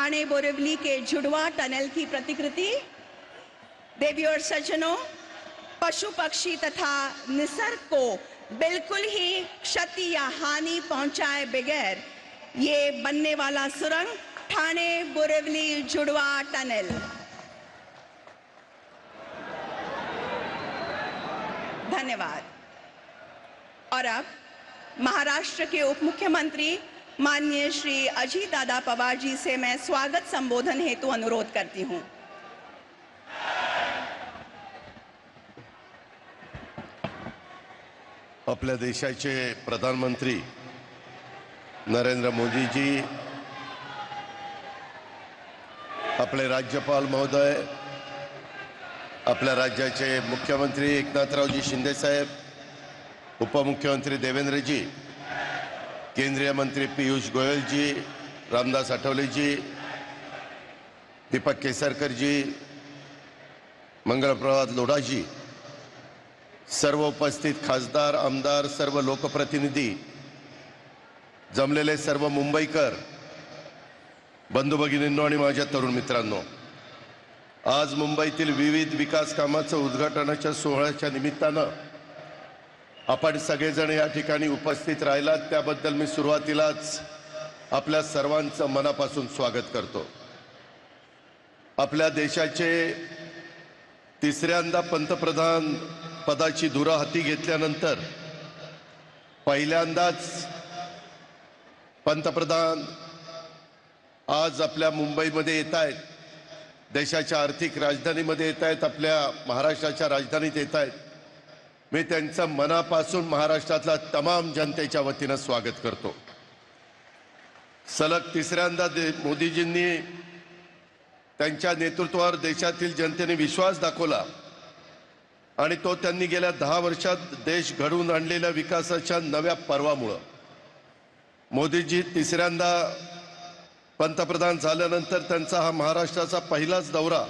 ठाणे बोरिवली के जुड़वा टनल की प्रतिकृति। देवी और सज्जनों, पशु पक्षी तथा निसर्ग को बिल्कुल ही क्षति या हानि पहुंचाए बगैर ये बनने वाला सुरंग ठाणे बोरिवली जुड़वा टनल। धन्यवाद। और अब महाराष्ट्र के उप मुख्यमंत्री माननीय श्री अजित दादा पवार जी से मैं स्वागत संबोधन हेतु अनुरोध करती हूं। आपल्या देशाचे प्रधानमंत्री नरेंद्र मोदी जी, आपले राज्यपाल महोदय, आपल्या राज्याचे मुख्यमंत्री एकनाथरावजी शिंदे साहेब, उपमुख्यमंत्री देवेंद्र जी, केंद्रीय मंत्री पीयूष गोयल जी, रामदास आठवले जी, दीपक केसरकर जी, मंगलप्रभात लोढा जी, सर्व उपस्थित खासदार, आमदार, सर्व लोकप्रतिनिधी, जमलेले सर्व मुंबईकर बंधू भगिनींनो आणि माझ्या तरुण मित्रांनो, आज मुंबईतील विविध विकास कामांच्या उद्घाटनाच्या सोहळ्याच्या निमित्तानं आपण सगळेजण या ठिकाणी उपस्थित राहिलात त्याबद्दल मी सुरुवातीलाच आपल्या सर्वांचं मनापासून स्वागत करतो। आपल्या देशाचे तिसऱ्यांदा पंतप्रधान पदाची धुरा हाती घेतल्यानंतर पहिल्यांदाच पंतप्रधान आज आपल्या मुंबईमध्ये येत आहेत, देशाच्या आर्थिक राजधानीमध्ये येत आहेत, आपल्या महाराष्ट्राच्या राजधानीत येत आहेत। मी त्यांचं मनापासून महाराष्ट्रातल्या तमाम जनतेच्या वतीनं स्वागत करतो। सलग तिसऱ्यांदा मोदीजींनी त्यांच्या नेतृत्वावर देशातील जनतेने विश्वास दाखवला आणि तो त्यांनी गेल्या 10 वर्षात देश घडवून आणलेल्या विकासाच्या नव्या पर्वामुळे मोदीजी तिसऱ्यांदा पंतप्रधान झाल्यानंतर त्यांचा हा महाराष्ट्राचा पहिलाच दौरा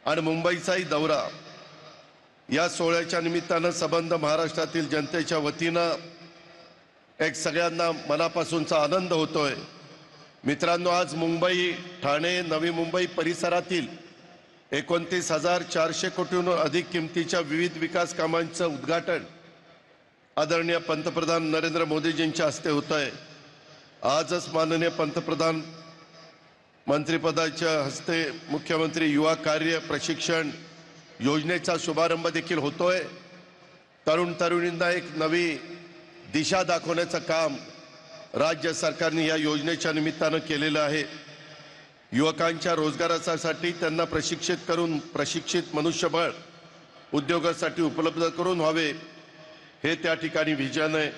आणि मुंबईचाही दौरा, या सोहळ्याच्या निमित्तानं संबंध महाराष्ट्रातील जनतेच्या वतीनं एक सगळ्यांना मनापासूनचा आनंद होतोय। मित्रांनो, आज मुंबई, ठाणे, नवी मुंबई परिसरातील 29,400 कोटींहून अधिक किमतीच्या विविध विकास कामांचं उद्घाटन आदरणीय पंतप्रधान नरेंद्र मोदीजींच्या हस्ते होतंय। आजच माननीय पंतप्रधान मंत्रिपदाच्या हस्ते मुख्यमंत्री युवा कार्य प्रशिक्षण योजनेचा शुभारंभ देखील होतोय। तरुण तरुणींना एक नवी दिशा दाखवण्याचं काम राज्य सरकारने या योजनेच्या निमित्तानं केलेलं आहे। युवकांच्या रोजगारासाठी त्यांना प्रशिक्षित करून प्रशिक्षित मनुष्यबळ उद्योगासाठी उपलब्ध करून व्हावे, हे त्या ठिकाणी विजन आहे।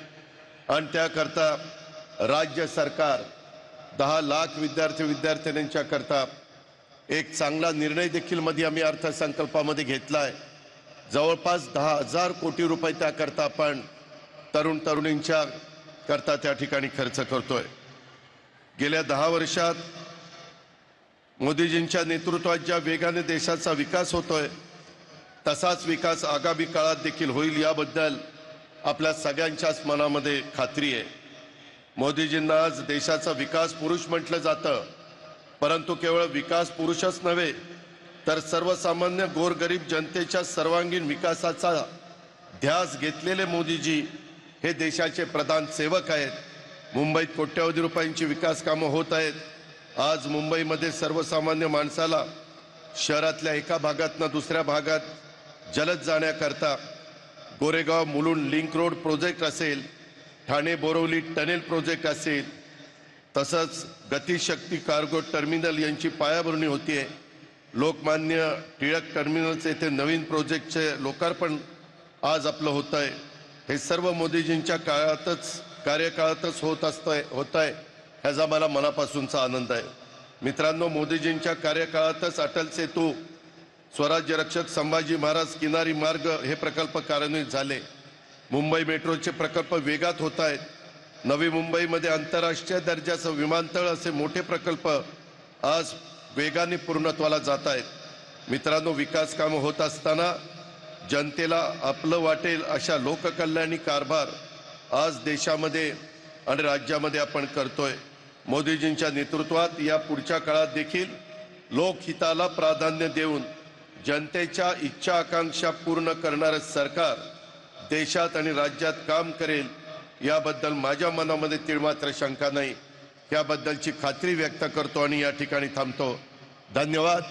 आणि त्याकरता राज्य सरकार 10 लाख विद्यार्थ्यांच्या करता एक चांगला निर्णय देखील मध्ये आम्ही अर्थसंकल्पामध्ये घेतलाय। जवळपास 10,000 कोटी रुपये त्याकरता आपण तरुण तरुणींच्या करता त्या ठिकाणी खर्च करतोय। गेल्या 10 वर्षात मोदीजींच्या नेतृत्वात ज्या वेगाने देशाचा विकास होतोय तसाच विकास आगामी काळात देखील होईल, याबद्दल आपल्या सगळ्यांच्याच मनामध्ये खात्री आहे। मोदीजींना आज देशाचा विकास पुरुष म्हटलं जातं, परंतु केवळ विकास पुरुषच नव्हे तर सर्वसामान्य गोरगरीब जनतेच्या सर्वांगीण विकासाचा ध्यास घेतलेले मोदीजी हे देशाचे प्रधान सेवक आहेत। मुंबईत कोट्यवधी रुपयांची विकास कामं होत आहेत। आज मुंबईमध्ये सर्वसामान्य माणसाला शहरातल्या एका भागातून दुसऱ्या भागात जलद जाण्याकरता Goregaon Mulund link road project असेल, ठाणे बोरिवली टनेल प्रोजेक्ट असेल, तसंच गतिशक्ती कार्गो टर्मिनल यांची पायाभरणी होतीये। लोकमान्य टिळक टर्मिनलचे येथे नवीन प्रोजेक्टचे लोकार्पण आज आपलं होत आहे। हे सर्व मोदीजींच्या कार्यकाळातच होत आहे, ह्याचा मला मनापासूनचा आनंद आहे। मित्रांनो, मोदीजींच्या कार्यकाळातच अटल सेतू, स्वराज्य रक्षक संभाजी महाराज किनारी मार्ग हे प्रकल्प कार्यान्वित झाले। मुंबई मेट्रोचे प्रकल्प वेगात होत आहेत। नवी मुंबईमध्ये आंतरराष्ट्रीय दर्जाचं विमानतळ असे मोठे प्रकल्प आज वेगाने पूर्णत्वाला जात आहेत। मित्रांनो, विकास कामं होत असताना जनतेला आपलं वाटेल अशा लोककल्याणी कारभार आज देशामध्ये आणि राज्यामध्ये आपण करतोय। मोदीजींच्या नेतृत्वात या पुढच्या काळात देखील लोकहिताला प्राधान्य देऊन जनतेच्या इच्छा आकांक्षा पूर्ण करणारे सरकार देशात आणि राज्यात काम करेल याबद्दल माझ्या मनामध्ये तिळमात्र शंका नाही, याबद्दलची खात्री व्यक्त करतो आणि या ठिकाणी थांबतो. धन्यवाद.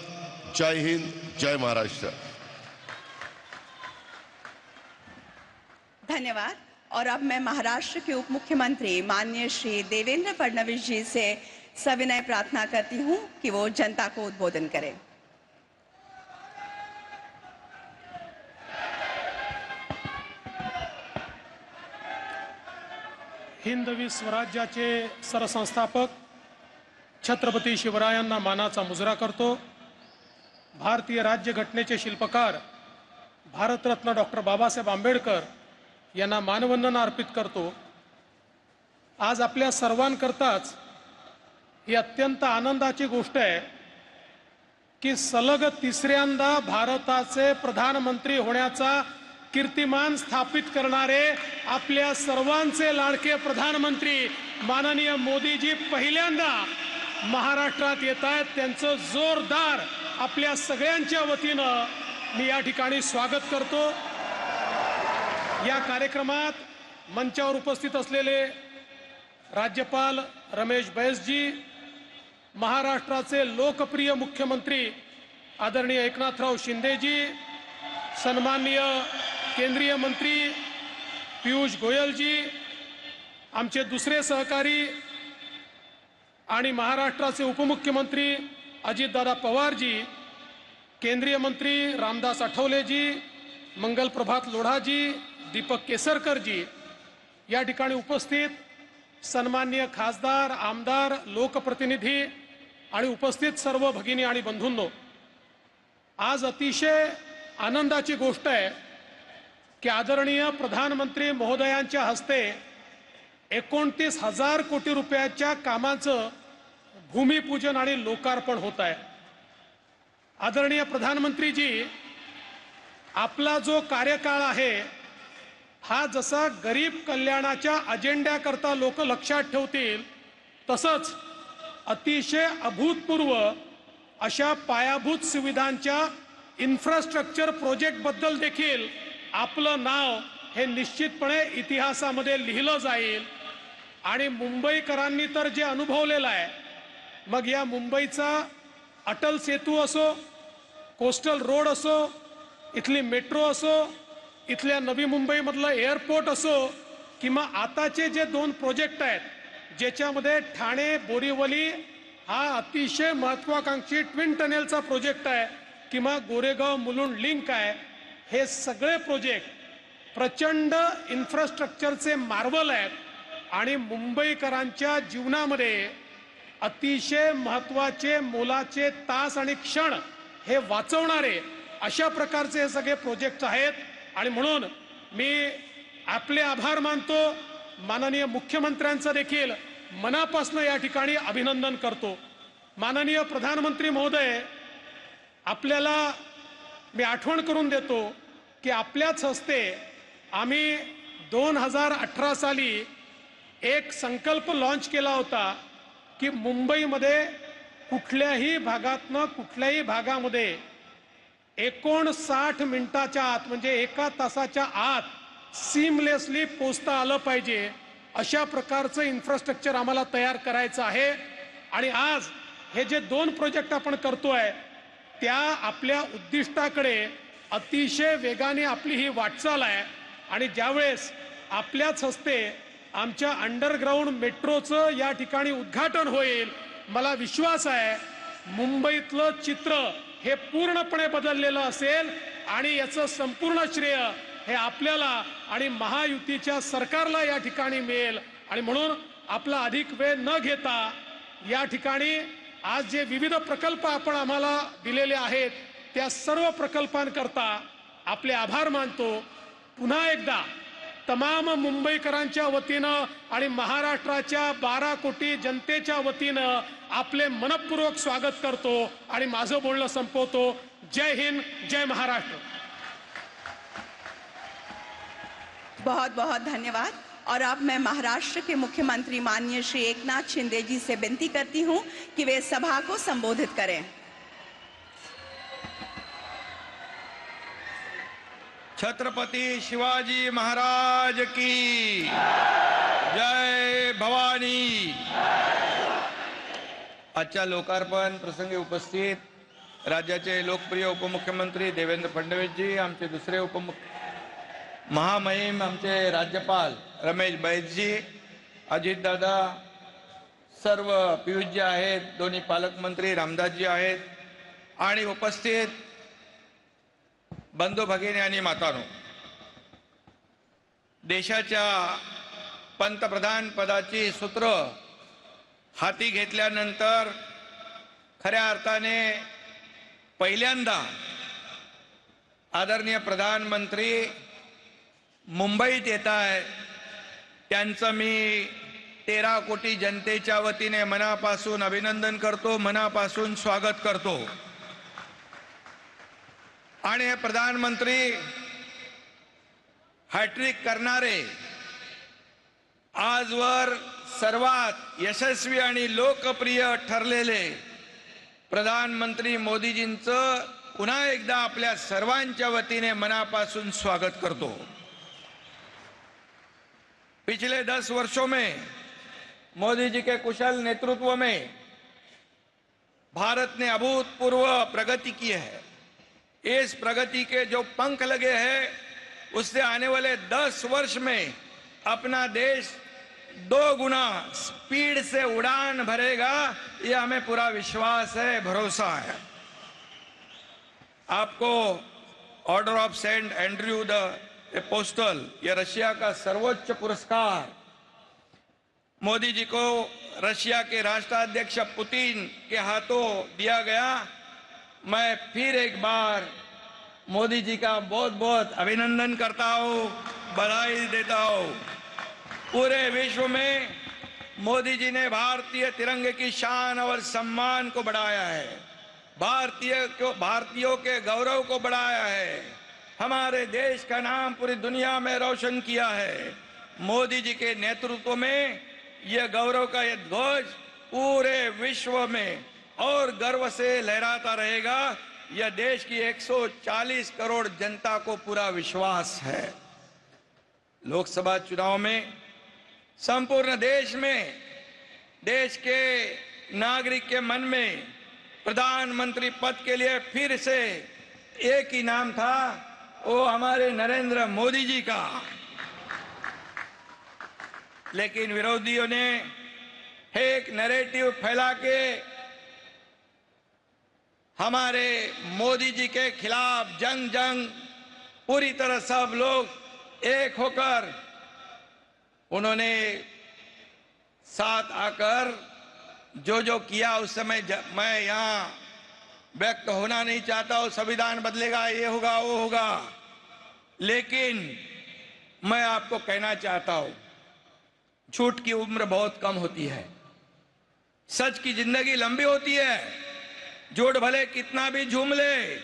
जय हिंद, जय महाराष्ट्र. धन्यवाद. और अब मैं महाराष्ट्र के उप मुख्यमंत्री माननीय श्री देवेंद्र फडणवीस जी से सविनय प्रार्थना करती हूं कि वो जनता को उद्बोधन करें. हिंदवी स्वराज्याचे सरसंस्थापक छत्रपती शिवरायांना मानाचा मुजरा करतो. भारतीय राज्यघटनेचे शिल्पकार भारतरत्न डॉक्टर बाबासाहेब आंबेडकर यांना मानवंदना अर्पित करतो. आज आपल्या सर्वांकरताच ही अत्यंत आनंदाची गोष्ट आहे की सलग तिसऱ्यांदा भारताचे प्रधानमंत्री होण्याचा कीर्तिमान स्थापित करणारे आपल्या सर्वांचे लाडके प्रधानमंत्री माननीय मोदीजी पहिल्यांदा महाराष्ट्रात येत आहेत. त्यांचं जोरदार आपल्या सगळ्यांच्या वतीनं मी या ठिकाणी स्वागत करतो. या कार्यक्रमात मंचावर उपस्थित असलेले राज्यपाल रमेश बैसजी, महाराष्ट्राचे लोकप्रिय मुख्यमंत्री आदरणीय एकनाथराव शिंदेजी, सन्माननीय केंद्रीय मंत्री पीयूष गोयलजी, आमचे दुसरे सहकारी आणि महाराष्ट्राचे उपमुख्यमंत्री अजितदादा पवारजी, केंद्रीय मंत्री रामदास आठवलेजी, मंगल प्रभात लोढाजी, दीपक केसरकरजी, या ठिकाणी उपस्थित सन्माननीय खासदार, आमदार, लोकप्रतिनिधी आणि उपस्थित सर्व भगिनी आणि बंधूंनो, आज अतिशय आनंदाची गोष्ट आहे की आदरणीय प्रधानमंत्री महोदयांच्या हस्ते 29,000 कोटी रुपयाच्या कामाचं भूमिपूजन आणि लोकार्पण होत आहे. आदरणीय प्रधानमंत्रीजी, आपला जो कार्यकाळ आहे हा जसा गरीब कल्याणाच्या अजेंड्याकरता लोक लक्षात ठेवतील, तसंच अतिशय अभूतपूर्व अशा पायाभूत सुविधांच्या इन्फ्रास्ट्रक्चर प्रोजेक्ट बद्दल देखील आपलं नाव हे निश्चितपणे इतिहासामध्ये लिहिलं जाईल. आणि मुंबईकरांनी तर जे अनुभवलेलं आहे, मग या मुंबईचा अटल सेतू असो, कोस्टल रोड असो, इथली मेट्रो असो, इथल्या नवी मुंबईमधलं एअरपोर्ट असो, किंवा आताचे जे 2 प्रोजेक्ट आहेत ज्याच्यामध्ये ठाणे बोरीवली हा अतिशय महत्वाकांक्षी ट्विन टनेलचा प्रोजेक्ट आहे, किंवा गोरेगाव मुलुंड लिंक आहे, हे सगळे प्रोजेक्ट प्रचंड इन्फ्रास्ट्रक्चरचे मार्वल आहेत आणि मुंबईकरांच्या जीवनामध्ये अतिशय महत्वाचे मोलाचे तास आणि क्षण हे वाचवणारे अशा प्रकारचे हे सगळे प्रोजेक्ट आहेत. आणि म्हणून मी आपले आभार मानतो. माननीय मुख्यमंत्र्यांचं देखील मनापासून या ठिकाणी अभिनंदन करतो. माननीय प्रधानमंत्री महोदय, आपल्याला मी आठवण करून देतो की आपल्याच हस्ते आम्ही 2018 साली एक संकल्प लॉन्च केला होता की मुंबईमध्ये कुठल्याही भागातनं कुठल्याही भागामध्ये 59 मिनिटाच्या आत, म्हणजे 1 तासाच्या आत सीमलेसली पोचता आलं पाहिजे, अशा प्रकारचं इन्फ्रास्ट्रक्चर आम्हाला तयार करायचं आहे. आणि आज हे जे 2 प्रोजेक्ट आपण करतोय त्या आपल्या उद्दिष्टाकडे अतिशय वेगाने आपली ही वाटचाल आहे. आणि ज्यावेळेस आपल्याच हस्ते आमच्या अंडरग्राऊंड मेट्रोचं या ठिकाणी उद्घाटन होईल, मला विश्वास आहे मुंबईतलं चित्र हे पूर्णपणे बदललेलं असेल आणि याचं संपूर्ण श्रेय हे आपल्याला आणि महायुतीच्या सरकारला या ठिकाणी मिळेल. आणि म्हणून आपला अधिक वेळ न घेता या ठिकाणी आज जे विविध प्रकल्प आपण आम्हाला दिलेले आहेत त्या सर्व प्रकल्पांकरता आपले आभार मानतो. पुन्हा एकदा तमाम मुंबईकरांच्या वतीनं आणि महाराष्ट्राच्या 12 कोटी जनतेच्या वतीनं आपले मनपूर्वक स्वागत करतो आणि माझं बोलणं संपवतो. जय हिंद, जय महाराष्ट्र. बहुत बहुत धन्यवाद. और अब मैं महाराष्ट्र के मुख्यमंत्री माननीय श्री एकनाथ शिंदे जी से विनती करती हूं कि वे सभा को संबोधित करें। छत्रपति शिवाजी महाराज की जय भवानी। आजच्या लोकार्पण प्रसंगी उपस्थित राज्याचे लोकप्रिय उपमुख्यमंत्री देवेंद्र फडणवीस जी, आमचे दुसरे महामहिम आमचे राज्यपाल रमेश बैसजी, अजितदादा, सर्व पियुषजी आहेत, दोन्ही पालकमंत्री रामदासजी आहेत आणि उपस्थित बंधू भगिनी आणि मातांनो, देशाच्या पंतप्रधान पदाची सूत्र हाती घेतल्यानंतर खऱ्या अर्थाने पहिल्यांदा आदरणीय प्रधानमंत्री मुंबईत येत आहे। त्यांचं मी 13 कोटी जनतेच्या वतीने मनापासून अभिनंदन करतो, मनापासून स्वागत करतो। आणि हे प्रधानमंत्री हॅट्रिक करणारे आजवर सर्वात यशस्वी आणि लोकप्रिय ठरलेले प्रधानमंत्री मोदीजींचं पुन्हा एकदा आपल्या सर्वांच्या वतीने मनापासून स्वागत करतो। पिछले 10 वर्षों में मोदी जी के कुशल नेतृत्व में भारत ने अभूतपूर्व प्रगति की है। इस प्रगति के जो पंख लगे हैं उससे आने वाले 10 वर्ष में अपना देश 2 गुना स्पीड से उड़ान भरेगा, यह हमें पूरा विश्वास है, भरोसा है। आपको Order of Saint Andrew the Apostle, यह रशिया का सर्वोच्च पुरस्कार मोदी जी को रशिया के राष्ट्राध्यक्ष पुतिन के हाथों दिया गया। मैं फिर एक बार मोदी जी का बहुत बहुत अभिनंदन करता हूं, बधाई देता हूं। पूरे विश्व में मोदी जी ने भारतीय तिरंगे की शान और सम्मान को बढ़ाया है, भारतीयों के गौरव को बढ़ाया है, हमारे देश का नाम पूरी दुनिया में रोशन किया है। मोदी जी के नेतृत्व में यह गौरव का यह ध्वज पूरे विश्व में और गर्व से लहराता रहेगा। यह देश की 140 करोड़ जनता को पूरा विश्वास है। लोकसभा चुनाव में संपूर्ण देश में देश के नागरिक के मन में प्रधानमंत्री पद के लिए फिर से एक ही नाम था, वो हमारे नरेंद्र मोदी जी का। लेकिन विरोधियों ने एक नैरेटिव फैला के हमारे मोदी जी के खिलाफ जंग पूरी तरह सब लोग एक होकर उन्होंने साथ आकर जो किया उस समय मैं यहाँ व्यक्त होना नहीं चाहता हूं। संविधान बदलेगा, ये होगा, वो होगा, लेकिन मैं आपको कहना चाहता हूं, झूठ की उम्र बहुत कम होती है, सच की जिंदगी लंबी होती है। झूठ भले कितना भी झूम ले,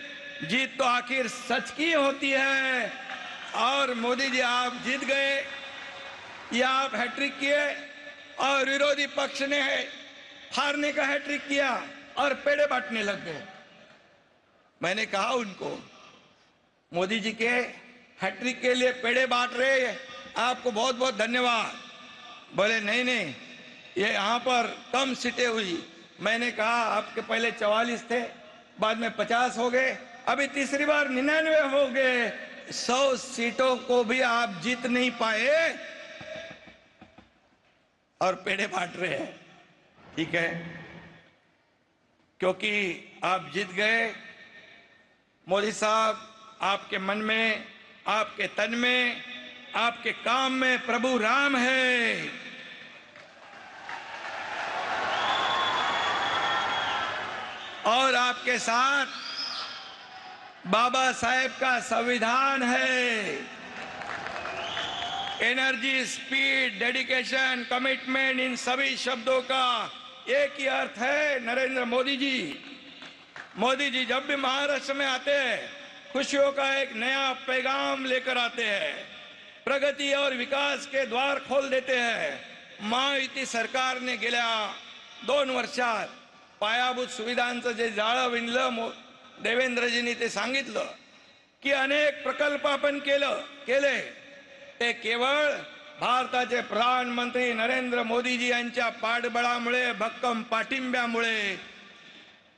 जीत तो आखिर सच की होती है। और मोदी जी आप जीत गए, या आप हैट्रिक किए और विरोधी पक्ष ने हारने का हैट्रिक किया और पेड़े बांटने लग गए। मैंने कहा उनको, मोदी जी के हैट्रिक के लिए पेड़े बांट रहे, आपको बहुत बहुत धन्यवाद। बोले नहीं, ये यहाँ पर कम सीटें हुई। मैंने कहा आपके पहले 44 थे, बाद में 50 हो गए, अभी तीसरी बार 99 हो गए। 100 सीटों को भी आप जीत नहीं पाए और पेड़े बांट रहे हैं। ठीक है, क्योंकि आप जीत गए। मोदी साहब, आपके मन में, आपके तन में, आपके काम में प्रभु राम है। और आपके साथ बाबा साहेब का संविधान है। एनर्जी, स्पीड, डेडिकेशन, कमिटमेंट, इन सभी शब्दों का एक ही अर्थ है, नरेंद्र मोदी जी। मोदी जी जब भी महाराष्ट्र में आते हैं, खुशियों का एक नया पैगाम लेकर आते हैं। प्रगति और विकास के द्वार खोल देते हैं। महायुती सरकारने गेल्या 2 वर्षात पायाभूत सुविधांचं जे जाळं विणलं, देवेंद्रजींनी ते सांगितलं की अनेक प्रकल्प आपण केले, ते केवळ भारताचे प्रधानमंत्री नरेंद्र मोदीजी यांच्या पाठबळामुळे, भक्कम पाठिंब्यामुळे,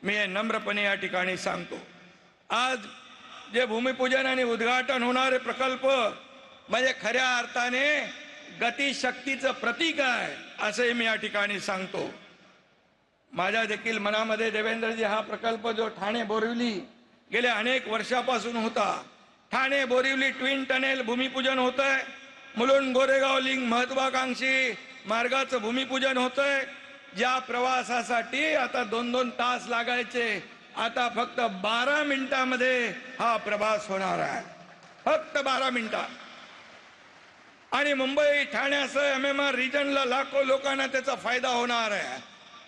मी हे नम्रपणे या ठिकाणी सांगतो। आज जे भूमिपूजन आणि उद्घाटन होणारे प्रकल्प म्हणजे खऱ्या अर्थाने गतिशक्तीचं प्रतीक आहे असे मी या ठिकाणी सांगतो। माझ्या देखील मनामध्ये देवेंद्रजी हा प्रकल्प जो ठाणे बोरिवली गेल्या अनेक वर्षापासून होता, ठाणे बोरिवली ट्विन टनेल भूमिपूजन होतंय, मुलुंड गोरेगाव लिंक महत्वाकांक्षी मार्गाचं भूमिपूजन होतंय, ज्या प्रवासासाठी आता 2-2 तास लागायचे आता फक्त 12 मिनिटांमध्ये हा प्रवास होणार आहे, फक्त 12 मिनिटात। आणि मुंबई ठाण्यासह MMR रिजनला लाखो लोकांना त्याचा फायदा होणार आहे,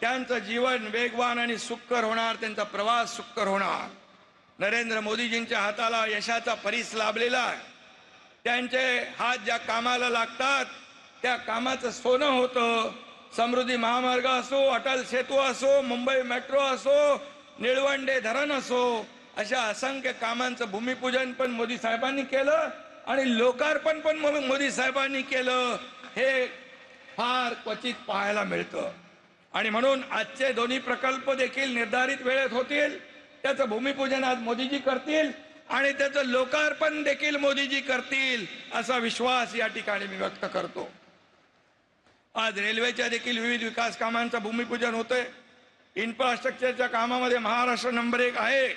त्यांचं जीवन वेगवान आणि सुखकर होणार, त्यांचा प्रवास सुखकर होणार। नरेंद्र मोदीजींच्या हाताला यशाचा परीस लाभलेला आहे, त्यांचे हात ज्या कामाला लागतात त्या कामाचं सोनं होतं। समृद्धी महामार्ग असो, अटल सेतू असो, मुंबई मेट्रो असो, निळवंडे धरण असो, अशा असंख्य कामांचं भूमिपूजन पण मोदी साहेबांनी केलं आणि लोकार्पण पण मोदी साहेबांनी केलं, हे फार क्वचित पाहायला मिळतं। आणि म्हणून आजचे दोन्ही प्रकल्प देखील निर्धारित वेळेत होतील, त्याचं भूमिपूजन आज मोदीजी करतील आणि त्याचं लोकार्पण देखील मोदीजी करतील असा विश्वास या ठिकाणी मी व्यक्त करतो। आज रेल्वेच्या देखील विविध विकास कामांचं भूमिपूजन होतंय। इन्फ्रास्ट्रक्चरच्या कामामध्ये महाराष्ट्र नंबर 1 आहे।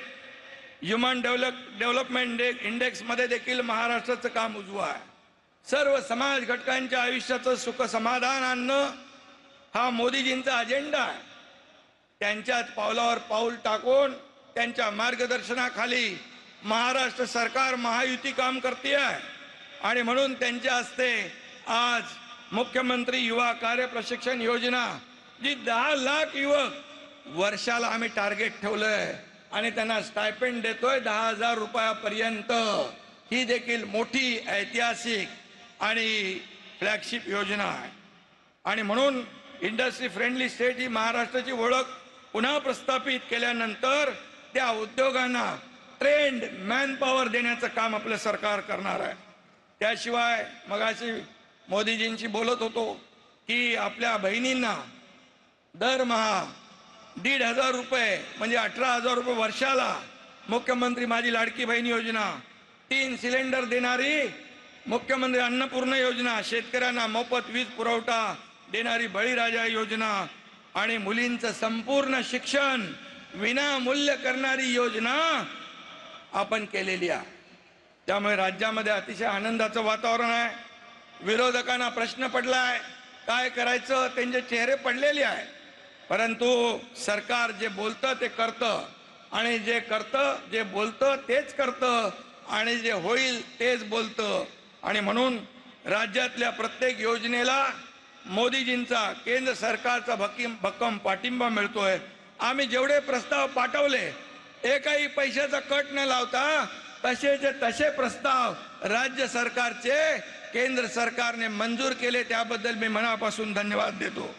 ह्युमन डेव्हलपमेंट इंडेक्स मध्ये देखील महाराष्ट्राचं काम उजवं आहे। सर्व समाज घटकांच्या आयुष्याचं सुख समाधान आणणं हा मोदीजींचा अजेंडा आहे। त्यांच्याच पावलावर पाऊल टाकून त्यांच्या मार्गदर्शनाखाली महाराष्ट्र सरकार महायुती काम करते आहे आणि म्हणून त्यांच्या हस्ते आज मुख्यमंत्री युवा कार्य प्रशिक्षण योजना, जी 10 लाख युवक वर्षाला आम्ही टार्गेट ठेवलंय आणि त्यांना स्टायपेंड देतोय 10,000 रुपयापर्यंत, ही देखील मोठी ऐतिहासिक आणि फ्लॅगशिप योजना आहे। आणि म्हणून इंडस्ट्री फ्रेंडली स्टेट ही महाराष्ट्राची ओळख पुन्हा प्रस्थापित केल्यानंतर त्या उद्योगांना ट्रेंड मॅन पॉवर देण्याचं काम आपलं सरकार करणार आहे। त्याशिवाय मगाशी मोदीजींशी बोलत होतो की आपल्या बहिणींना दरमहा 1,500 रुपये म्हणजे 18,000 रुपये वर्षाला मुख्यमंत्री माझी लाडकी बहीण योजना, 3 सिलेंडर देणारी मुख्यमंत्री अन्नपूर्ण योजना, शेतकऱ्यांना मोफत वीज पुरवठा देणारी बळीराजा योजना आणि मुलींचं संपूर्ण शिक्षण विनामूल्य करणारी योजना आपण केलेली आहे। त्यामुळे राज्यामध्ये अतिशय आनंदाचं वातावरण आहे। विरोधकांना प्रश्न पडलाय काय करायचं, त्यांचे चेहरे पडलेले आहे, परंतु सरकार जे बोलतं ते करतं आणि जे करतं, जे बोलतं तेच करतं आणि जे होईल तेच बोलतं। आणि म्हणून राज्यातल्या प्रत्येक योजनेला मोदीजींचा, केंद्र सरकारचा भक्कम पाठिंबा मिळतोय। आम्ही जेवढे प्रस्ताव पाठवले एकही पैशाचा कट न लावता तसेचे तसे प्रस्ताव राज्य सरकारचे केंद्र सरकारने मंजूर केले, त्याबद्दल मी मनापासून धन्यवाद देतो।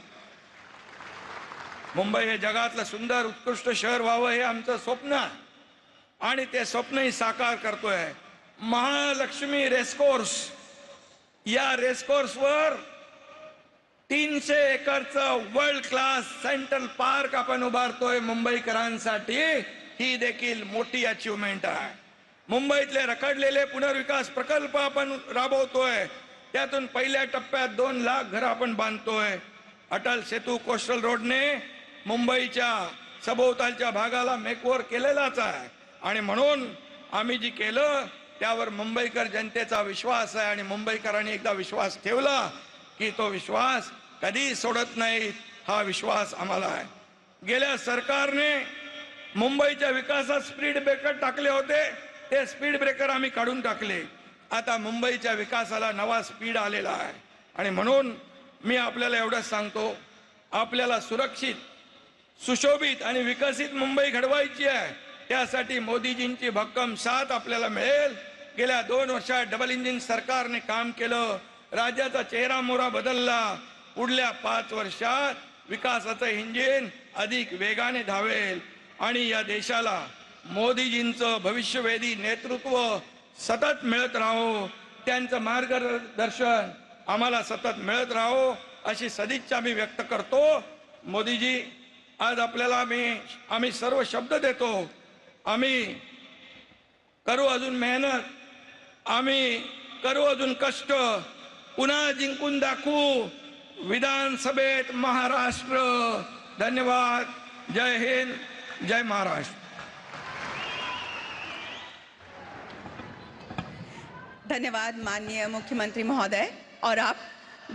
मुंबई हे जगातलं सुंदर उत्कृष्ट शहर व्हावं हे आमचं स्वप्न आहे आणि ते स्वप्नही साकार करतोय। महालक्ष्मी रेसकोर्स, या रेसकोर्सवर 300 एकरचं वर्ल्ड क्लास सेंट्रल पार्क आपण उभारतोय मुंबईकरांसाठी, ही देखील मोठी अचीवमेंट आहे। मुंबईतले रखडलेले पुनर्विकास प्रकल्प आपण राबवतोय, त्यातून पहिल्या टप्प्यात 2 लाख घरं आपण बांधतोय। अटल सेतू कोस्टल रोडने मुंबईच्या सभोवतालच्या भागाला मेकओव्हर केलेलाच आहे आणि म्हणून आम्ही जी केलं त्यावर मुंबईकर जनतेचा विश्वास आहे आणि मुंबईकरांनी एकदा विश्वास ठेवला की तो विश्वास कधी सोडत नाही, हा विश्वास आम्हाला आहे। गेल्या सरकारने मुंबईच्या विकासात स्पीड ब्रेकर टाकले होते, ते स्पीड ब्रेकर आम्ही काढून टाकले। आता मुंबईच्या विकासाला नवा स्पीड आलेला आहे आणि म्हणून मी आपल्याला एवढंच सांगतो, आपल्याला सुरक्षित, सुशोभित आणि विकसित मुंबई घडवायची आहे। त्यासाठी मोदीजींची भक्कम साथ आपल्याला मिळेल गेल्या 2 वर्षात डबल इंजिन सरकारने काम केलं, राज्याचा चेहरा मोहरा बदलला. पुढल्या 5 वर्षात विकासाचं इंजिन अधिक वेगाने धावेल आणि या देशाला मोदीजींचं भविष्यवेधी नेतृत्व सतत मिळत राहो, त्यांचं मार्गदर्शन आम्हाला सतत मिळत राहो अशी सदिच्छा मी व्यक्त करतो. मोदीजी, आज आपल्याला आम्ही सर्व शब्द देतो. आम्ही करू अजून मेहनत, आम्ही करू अजून कष्ट, पुन्हा जिंकून दाखवू विधानसभेत महाराष्ट्र. धन्यवाद. जय हिंद, जय महाराष्ट्र. धन्यवाद माननीय मुख्यमंत्री महोदय. और अब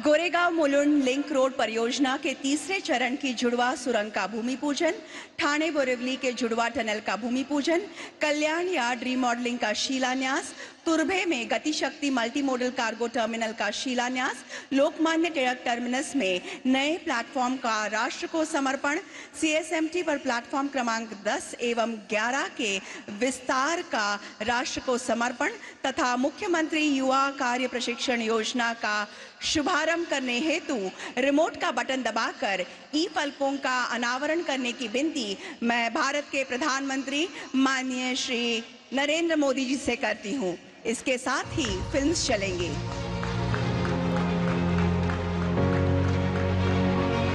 गोरेगांव मुलुंड लिंक रोड परियोजना के तीसरे चरण की जुड़वा सुरंग का भूमि पूजन, ठाणे बोरिवली के जुड़वा टनल का भूमि पूजन, कल्याण यार्ड रीमॉडलिंग का शिलान्यास, तुर्भे में गति शक्ति मल्टी मॉडल कार्गो टर्मिनल का शिलान्यास, लोकमान्य टिळक टर्मिनस में नए प्लेटफॉर्म का राष्ट्र को समर्पण, सीएसएमटी पर प्लेटफॉर्म क्रमांक 10 एवं 11 के विस्तार का राष्ट्र को समर्पण तथा मुख्यमंत्री युवा कार्य प्रशिक्षण योजना का शुभारंभ करने हेतु रिमोट का बटन दबाकर ई फलकों का अनावरण करने की विनती मैं भारत के प्रधानमंत्री माननीय श्री नरेंद्र मोदी जी से करती हूं. इसके साथ ही फिल्म्स चलेंगे.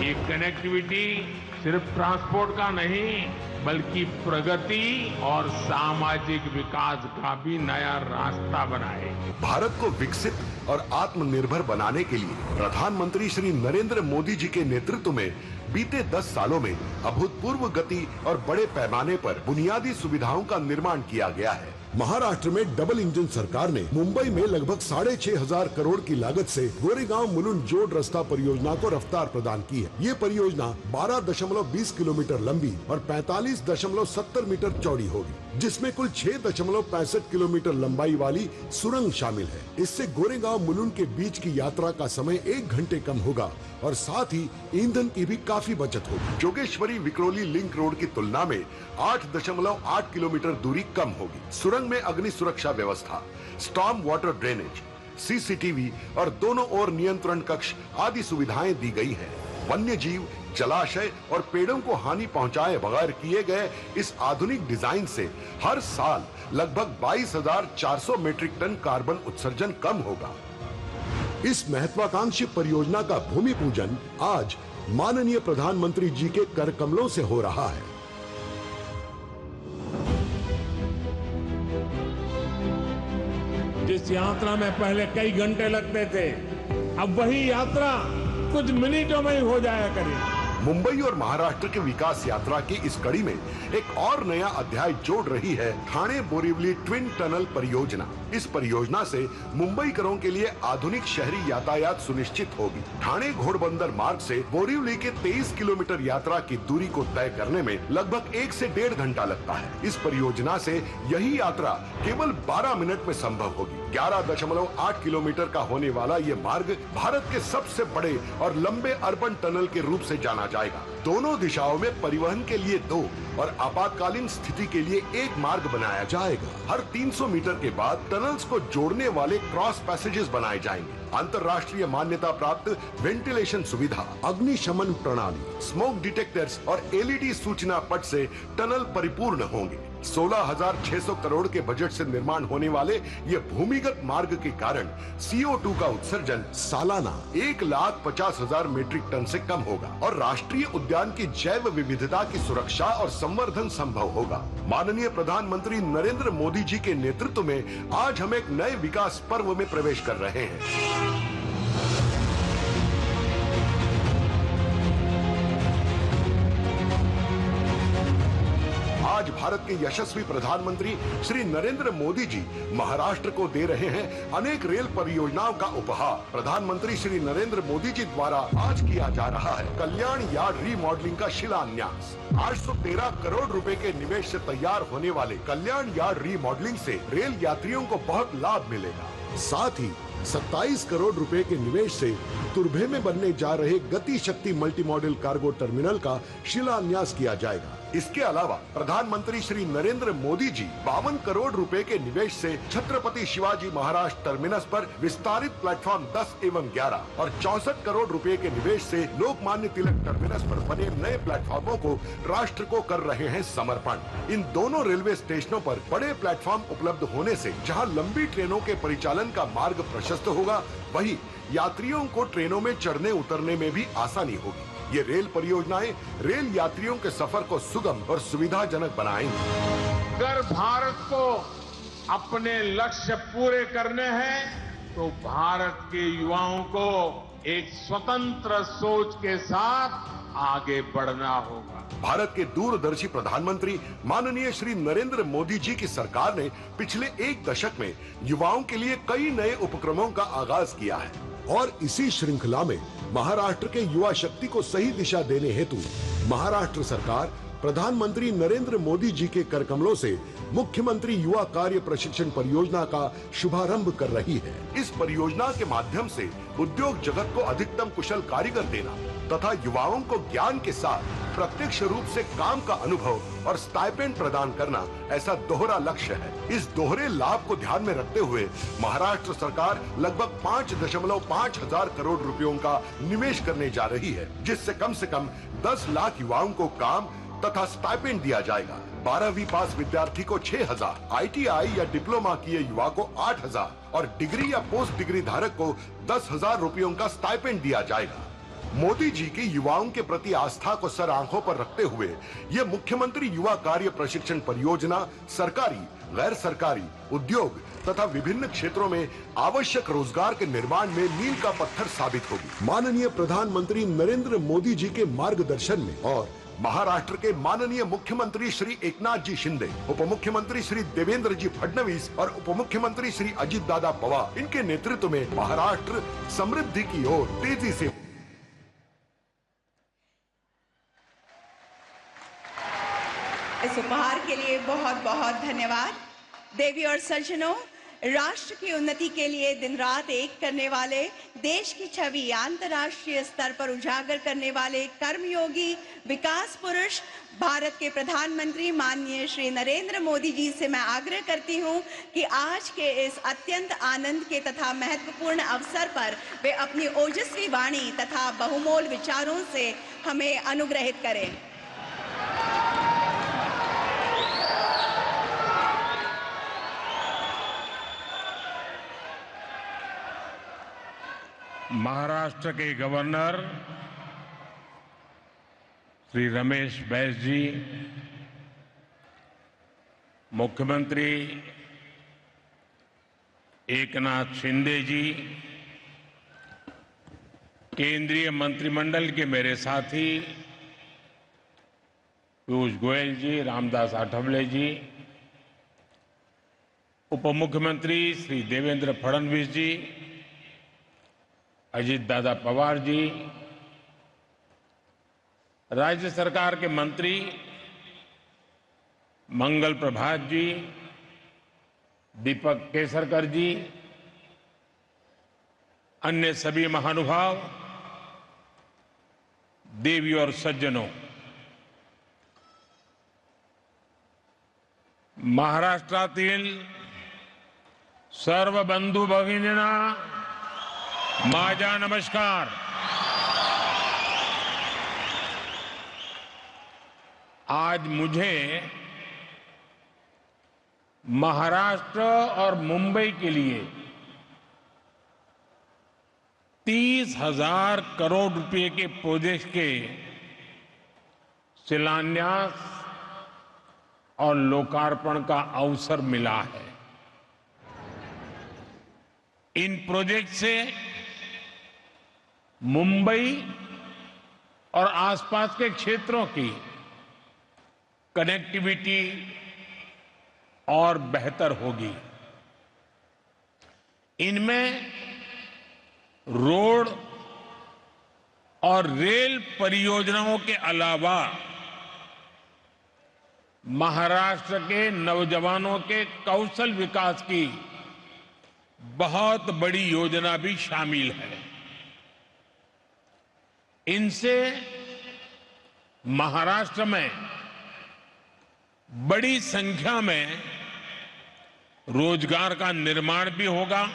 ये कनेक्टिविटी सिर्फ ट्रांसपोर्ट का नहीं बल्कि प्रगति और सामाजिक विकास का भी नया रास्ता बनाए. भारत को विकसित और आत्मनिर्भर बनाने के लिए प्रधानमंत्री श्री नरेंद्र मोदी जी के नेतृत्व में बीते 10 सालों में अभूतपूर्व गति और बड़े पैमाने पर बुनियादी सुविधाओं का निर्माण किया गया है. महाराष्ट्र में डबल इंजन सरकार ने मुंबई में लगभग 6,500 करोड़ की लागत से गोरेगांव मुलुंड जोड़ रास्ता परियोजना को रफ्तार प्रदान की है. ये परियोजना 12.20 किलोमीटर लंबी और 45.70 मीटर चौड़ी होगी, जिसमें कुल 6.65 किलोमीटर लंबाई वाली सुरंग शामिल है. इससे गोरेगांव मुलुंड के बीच की यात्रा का समय 1 घंटे कम होगा और साथ ही ईंधन की भी काफी बचत होगी. जोगेश्वरी विक्रोली लिंक रोड की तुलना में 8.8 किलोमीटर दूरी कम होगी. सुरंग में अग्नि सुरक्षा व्यवस्था, स्टॉर्म वाटर ड्रेनेज, सीसीटीवी और दोनों ओर नियंत्रण कक्ष आदि सुविधाएं दी गई हैं. वन्य जीव, जलाशय और पेड़ों को हानि पहुंचाए बगैर किए गए इस आधुनिक डिजाइन से हर साल लगभग 22,400 मीट्रिक टन कार्बन उत्सर्जन कम होगा. इस महत्वाकांक्षी परियोजना का भूमि पूजन आज माननीय प्रधानमंत्री जी के कर कमलों से हो रहा है. जिस यात्रा में पहले कई घंटे लगते थे, अब वही यात्रा कुछ मिनटों में ही हो जाया करेगी. मुंबई और महाराष्ट्र के विकास यात्रा की इस कड़ी में एक और नया अध्याय जोड़ रही है ठाणे बोरिवली ट्विन टनल परियोजना. इस परियोजना से मुंबईकरों के लिए आधुनिक शहरी यातायात सुनिश्चित होगी. ठाणे घोड़बंदर मार्ग से बोरिवली के 23 किलोमीटर यात्रा की दूरी को तय करने में लगभग 1 से 1.5 घंटा लगता है. इस परियोजना से यही यात्रा केवल 12 मिनट में संभव होगी. 11.8 किलोमीटर का होने वाला ये मार्ग भारत के सबसे बड़े और लंबे अर्बन टनल के रूप से जाना जाएगा. दोनों दिशाओं में परिवहन के लिए 2 और आपातकालीन स्थिति के लिए 1 मार्ग बनाया जाएगा. हर 300 मीटर के बाद टनल्स को जोड़ने वाले क्रॉस पैसेजेस बनाए जाएंगे. अंतर्राष्ट्रीय मान्यता प्राप्त वेंटिलेशन सुविधा, अग्निशमन प्रणाली, स्मोक डिटेक्टर्स और एलईडी सूचना पट से टनल परिपूर्ण होंगे. 16,600 करोड़ के बजट से निर्माण होने वाले ये भूमिगत मार्ग के कारण CO2 का उत्सर्जन सालाना 1,50,000 मीट्रिक टन से कम होगा और राष्ट्रीय उद्यान की जैव विविधता की सुरक्षा और संवर्धन संभव होगा. माननीय प्रधानमंत्री नरेंद्र मोदी जी के नेतृत्व में आज हम एक नए विकास पर्व में प्रवेश कर रहे हैं. आज भारत के यशस्वी प्रधानमंत्री श्री नरेंद्र मोदी जी महाराष्ट्र को दे रहे हैं अनेक रेल परियोजनाओं का उपहार. प्रधानमंत्री श्री नरेंद्र मोदी जी द्वारा आज किया जा रहा है कल्याण यार्ड रीमॉडलिंग का शिलान्यास. 813 करोड़ रुपए के निवेश से तैयार होने वाले कल्याण यार्ड रीमॉडलिंग से रेल यात्रियों को बहुत लाभ मिलेगा. साथ ही 27 करोड़ रुपए के निवेश से तुर्भे में बनने जा रहे गति शक्ति मल्टी मॉडल कार्गो टर्मिनल का शिलान्यास किया जाएगा. इसके अलावा प्रधानमंत्री श्री नरेंद्र मोदी जी 52 करोड़ रुपए के निवेश से छत्रपति शिवाजी महाराज टर्मिनस पर विस्तारित प्लेटफॉर्म 10 एवं 11 और 64 करोड़ रुपए के निवेश से लोकमान्य तिलक टर्मिनस पर बने नए प्लेटफॉर्मों को राष्ट्र को कर रहे हैं समर्पण। इन दोनों रेलवे स्टेशनों पर बड़े प्लेटफॉर्म उपलब्ध होने से जहां लंबी ट्रेनों के परिचालन का मार्ग प्रशस्त होगा, वहीं यात्रियों को ट्रेनों में चढ़ने उतरने में भी आसानी होगी। ये रेल परियोजनाएं रेल यात्रियों के सफर को सुगम और सुविधाजनक बनाएंगी। अगर भारत को अपने लक्ष्य पूरे करने हैं तो भारत के युवाओं को एक स्वतंत्र सोच के साथ आगे बढ़ना होगा। भारत के दूरदर्शी प्रधानमंत्री माननीय श्री नरेंद्र मोदी जी की सरकार ने पिछले एक दशक में युवाओं के लिए कई नए उपक्रमों का आगाज किया है और इसी श्रृंखला में महाराष्ट्र के युवा शक्ति को सही दिशा देने हेतु महाराष्ट्र सरकार प्रधानमंत्री नरेंद्र मोदी जी के करकमलों से मुख्यमंत्री युवा कार्य प्रशिक्षण परियोजना का शुभारंभ कर रही है। इस परियोजना के माध्यम से उद्योग जगत को अधिकतम कुशल कारीगर देना तथा युवाओं को ज्ञान के साथ प्रत्यक्ष रूप से काम का अनुभव और स्टाइपेंड प्रदान करना ऐसा दोहरा लक्ष्य है। इस दोहरे लाभ को ध्यान में रखते हुए महाराष्ट्र सरकार लगभग 5.5 हजार करोड़ रुपयों का निवेश करने जा रही है, जिससे कम से कम 10 लाख युवाओं को काम तथा स्टाइपेंड दिया जाएगा। 12वीं पास विद्यार्थी को 6,000, ITI या डिप्लोमा किए युवा को 8,000 और डिग्री या पोस्ट डिग्री धारक को 10,000 रुपयों का स्टाइपेंड दिया जाएगा। मोदी जी की युवाओं के प्रति आस्था को सर आंखों पर रखते हुए ये मुख्यमंत्री युवा कार्य प्रशिक्षण परियोजना सरकारी, गैर सरकारी, उद्योग तथा विभिन्न क्षेत्रों में आवश्यक रोजगार के निर्माण में मील का पत्थर साबित होगी। माननीय प्रधानमंत्री नरेंद्र मोदी जी के मार्गदर्शन में और महाराष्ट्र के माननीय मुख्यमंत्री श्री एकनाथ जी शिंदे, उप मुख्यमंत्री श्री देवेंद्र जी फडणवीस और उप मुख्यमंत्री श्री अजित दादा पवार इनके नेतृत्व में महाराष्ट्र समृद्धि की ओर तेजी से। इस उपहार के लिए बहुत बहुत धन्यवाद। देवी और सज्जनों, राष्ट्र की उन्नति के लिए दिन रात एक करने वाले, देश की छवि अंतर्राष्ट्रीय स्तर पर उजागर करने वाले कर्मयोगी विकास पुरुष भारत के प्रधानमंत्री माननीय श्री नरेंद्र मोदी जी से मैं आग्रह करती हूं कि आज के इस अत्यंत आनंद के तथा महत्वपूर्ण अवसर पर वे अपनी ओजस्वी वाणी तथा बहुमोल विचारों से हमें अनुग्रहित करें। महाराष्ट्र के गवर्नर श्री रमेश बैस जी, मुख्यमंत्री एकनाथ शिंदे जी, केंद्रीय मंत्रिमंडल के मेरे साथी पीयूष गोयल जी, रामदास आठवले जी, उप मुख्यमंत्री श्री देवेंद्र फडणवीस जी, अजित दादा पवार जी, राज्य सरकार के मंत्री मंगल प्रभात जी, दीपक केसरकर जी, अन्य सभी महानुभाव, देवी और सज्जनों, महाराष्ट्रातील सर्व बंधू भगिनींना माझा नमस्कार। आज मुझे महाराष्ट्र और मुंबई के लिए 30,000 करोड़ रुपए के प्रोजेक्ट के शिलान्यास और लोकार्पण का अवसर मिला है। इन प्रोजेक्ट से मुंबई और आसपास के क्षेत्रों की कनेक्टिविटी और बेहतर होगी। इनमें रोड और रेल परियोजनाओं के अलावा महाराष्ट्र के नौजवानों के कौशल विकास की बहुत बड़ी योजना भी शामिल है। इनसे महाराष्ट्र में बड़ी संख्या में रोजगार का निर्माण भी होगा।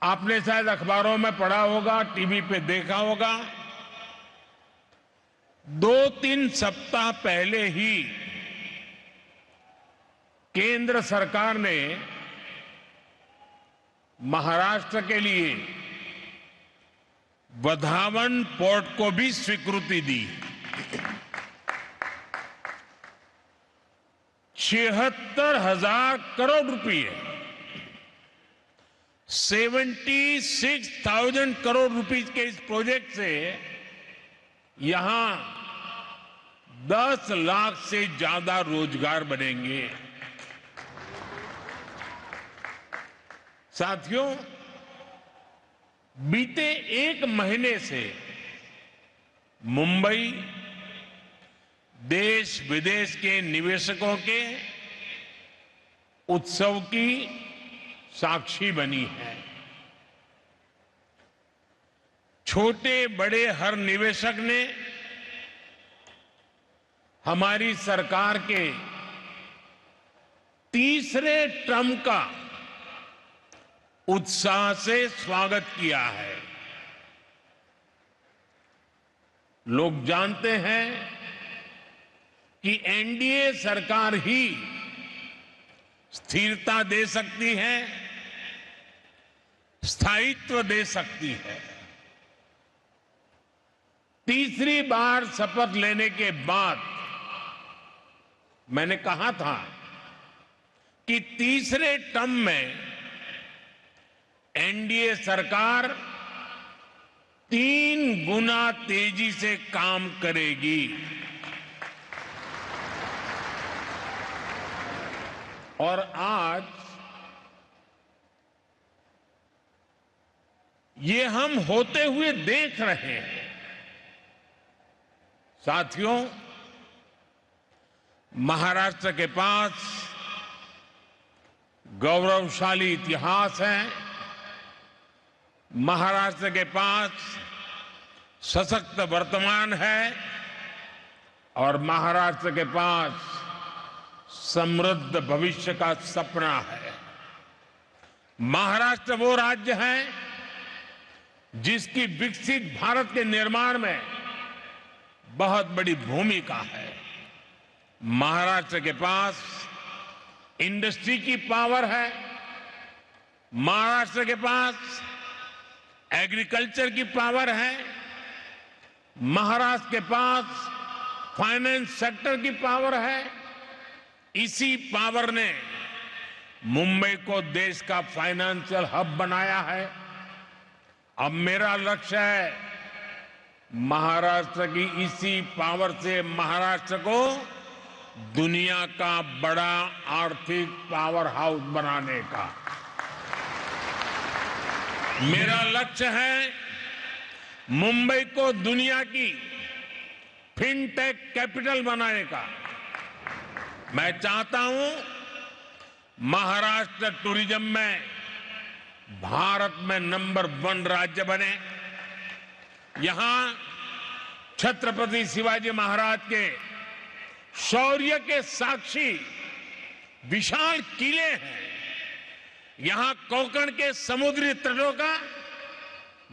आपने शायद अखबारों में पढ़ा होगा, टीवी पे देखा होगा, 2-3 सप्ताह पहले ही केंद्र सरकार ने महाराष्ट्र के लिए वधावन पोर्ट को भी स्वीकृति दी। 76,000 करोड़ रुपए, 76,000 करोड़ रुपीस के इस प्रोजेक्ट से यहां 10 लाख से ज्यादा रोजगार बनेंगे। साथियों, बीते 1 महीने से मुंबई देश विदेश के निवेशकों के उत्सव की साक्षी बनी है। छोटे बड़े हर निवेशक ने हमारी सरकार के तीसरे टर्म का उत्साह से स्वागत किया है। लोग जानते हैं कि एनडीए सरकार ही स्थिरता दे सकती है, स्थायित्व दे सकती है। तीसरी बार शपथ लेने के बाद मैंने कहा था कि तीसरे टर्म में एनडीए सरकार 3 गुना तेजी से काम करेगी। और आज ये हम होते हुए देख रहे हैं। साथियों, महाराष्ट्र के पास गौरवशाली इतिहास है, महाराष्ट्र के पास सशक्त वर्तमान है और महाराष्ट्र के पास समृद्ध भविष्य का सपना है। महाराष्ट्र वो राज्य है जिसकी विकसित भारत के निर्माण में बहुत बड़ी भूमिका है। महाराष्ट्र के पास इंडस्ट्री की पावर है, महाराष्ट्र के पास एग्रीकल्चर की पावर है, महाराष्ट्र के पास फाइनेंस सेक्टर की पावर है। इसी पावर ने मुंबई को देश का फाइनेंशियल हब बनाया है। अब मेरा लक्ष्य है महाराष्ट्र की इसी पावर से महाराष्ट्र को दुनिया का बड़ा आर्थिक पावर हाउस बनाने का। मेरा लक्ष्य है मुंबई को दुनिया की फिनटेक कैपिटल बनाने का। मैं चाहता हूं महाराष्ट्र टूरिज्म में भारत में नंबर 1 राज्य बने। यहां छत्रपति शिवाजी महाराज के शौर्य के साक्षी विशाल किले हैं। यहां कोंकण के समुद्री तटों का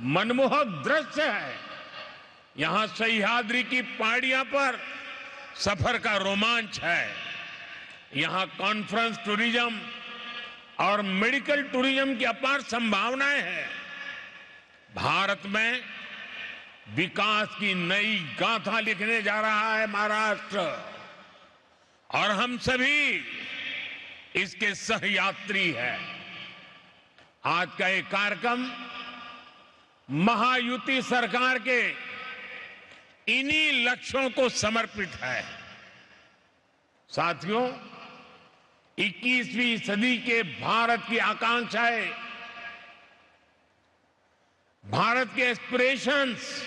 मनमोहक दृश्य है। यहां सह्याद्री की पहाड़ियां पर सफर का रोमांच है। यहां कॉन्फ्रेंस टूरिज्म और मेडिकल टूरिज्म की अपार संभावनाएं हैं। भारत में विकास की नई गाथा लिखने जा रहा है महाराष्ट्र, और हम सभी इसके सहयात्री हैं। आज का ये कार्यक्रम महायुति सरकार के इन्हीं लक्ष्यों को समर्पित है। साथियों, 21वीं सदी के भारत की आकांक्षाएं, भारत के एस्पिरेशंस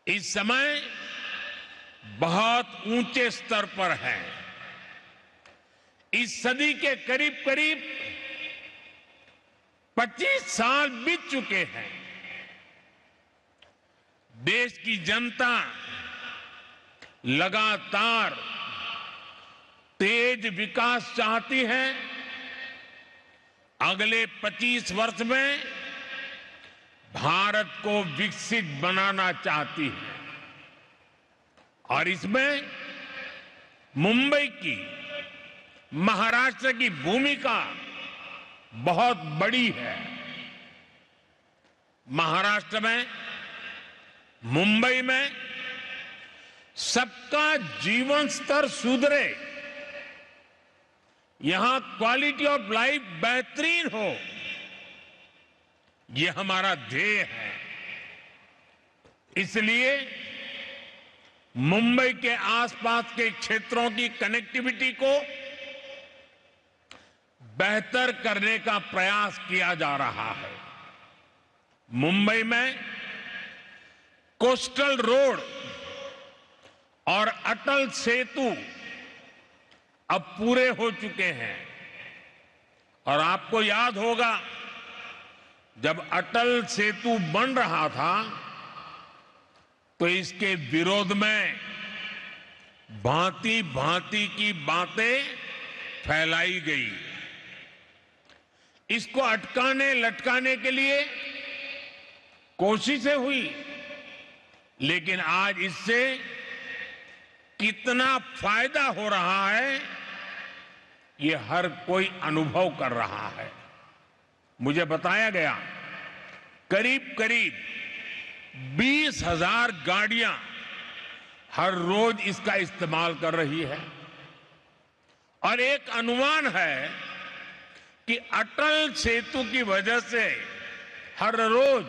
इस समय बहुत ऊंचे स्तर पर हैं। इस सदी के करीब करीब 25 साल बीत चुके हैं। देश की जनता लगातार तेज विकास चाहती है। अगले 25 वर्ष में भारत को विकसित बनाना चाहती है और इसमें मुंबई की, महाराष्ट्र की भूमिका बहुत बड़ी है। महाराष्ट्र में, मुंबई में सबका जीवन स्तर सुधरे, यहां क्वालिटी ऑफ लाइफ बेहतरीन हो, यह हमारा ध्येय है। इसलिए मुंबई के आसपास के क्षेत्रों की कनेक्टिविटी को बेहतर करने का प्रयास किया जा रहा है। मुंबई में कोस्टल रोड और अटल सेतु अब पूरे हो चुके हैं और आपको याद होगा जब अटल सेतु बन रहा था तो इसके विरोध में भांति भांति की बातें फैलाई गई। इसको अटकाने लटकाने के लिए कोशिशें हुई, लेकिन आज इससे कितना फायदा हो रहा है ये हर कोई अनुभव कर रहा है। मुझे बताया गया करीब करीब 20,000 गाड़ियां हर रोज इसका इस्तेमाल कर रही है और एक अनुमान है कि अटल सेतु की वजह से हर रोज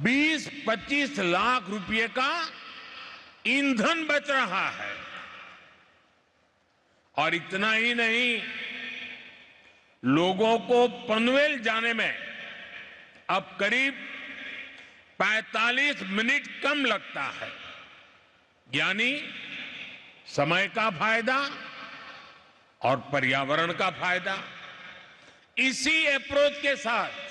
20-25 लाख रुपए का ईंधन बच रहा है। और इतना ही नहीं, लोगों को पनवेल जाने में अब करीब 45 मिनट कम लगता है, यानी समय का फायदा और पर्यावरण का फायदा। इसी अप्रोच के साथ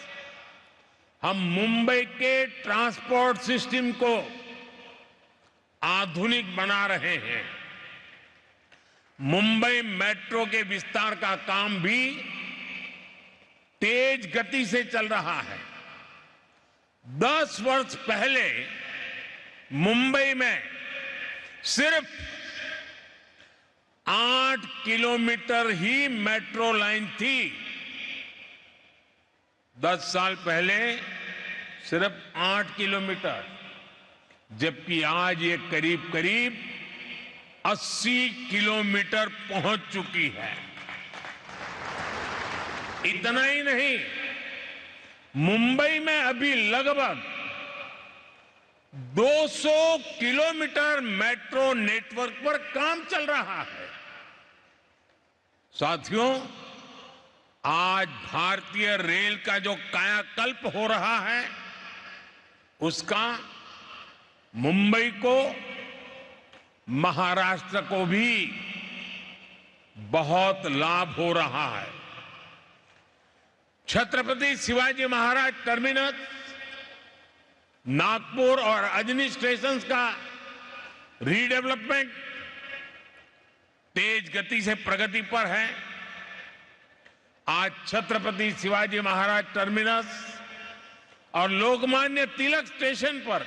हम मुंबई के ट्रांसपोर्ट सिस्टम को आधुनिक बना रहे हैं। मुंबई मेट्रो के विस्तार का काम भी तेज गति से चल रहा है। 10 वर्ष पहले मुंबई में सिर्फ 8 किलोमीटर ही मेट्रो लाइन थी। 10 साल पहले सिर्फ 8 किलोमीटर, जबकि आज ये करीब करीब 80 किलोमीटर पहुंच चुकी है। इतना ही नहीं, मुंबई में अभी लगभग 200 किलोमीटर मेट्रो नेटवर्क पर काम चल रहा है। साथियों, आज भारतीय रेल का जो कायाकल्प हो रहा है उसका मुंबई को, महाराष्ट्र को भी बहुत लाभ हो रहा है। छत्रपति शिवाजी महाराज टर्मिनस, नागपुर और अजनी स्टेशन का रीडेवलपमेंट तेज गति से प्रगति पर है। आज छत्रपति शिवाजी महाराज टर्मिनस और लोकमान्य तिलक स्टेशन पर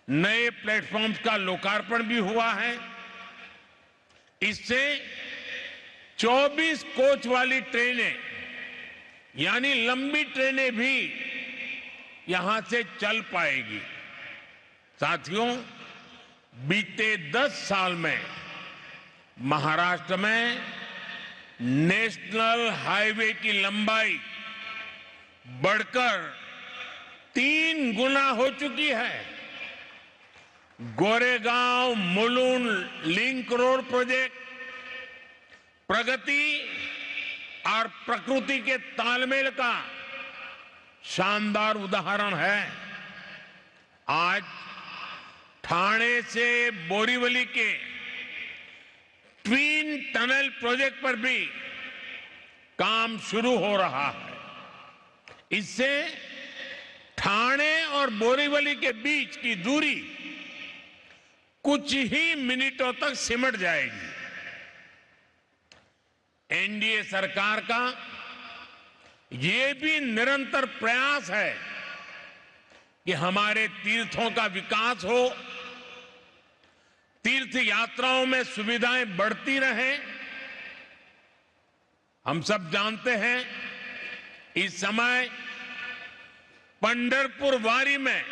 नए प्लेटफॉर्म्स का लोकार्पण भी हुआ है। इससे 24 कोच वाली ट्रेनें, यानी लंबी ट्रेनें भी यहां से चल पाएगी। साथियों, बीते 10 साल में महाराष्ट्र में नेशनल हाईवे की लंबाई बढ़कर 3 गुना हो चुकी है। Goregaon Mulund link road project प्रगति और प्रकृति के तालमेल का शानदार उदाहरण है। आज ठाणे से बोरीवली के ट्विन टनल प्रोजेक्ट पर भी काम शुरू हो रहा है। इससे ठाणे और बोरीवली के बीच की दूरी कुछ ही मिनटों तक सिमट जाएगी। एनडीए सरकार का ये भी निरंतर प्रयास है कि हमारे तीर्थों का विकास हो, तीर्थ यात्राओं में सुविधाएं बढ़ती रहें। हम सब जानते हैं इस समय पंढरपुर वारी में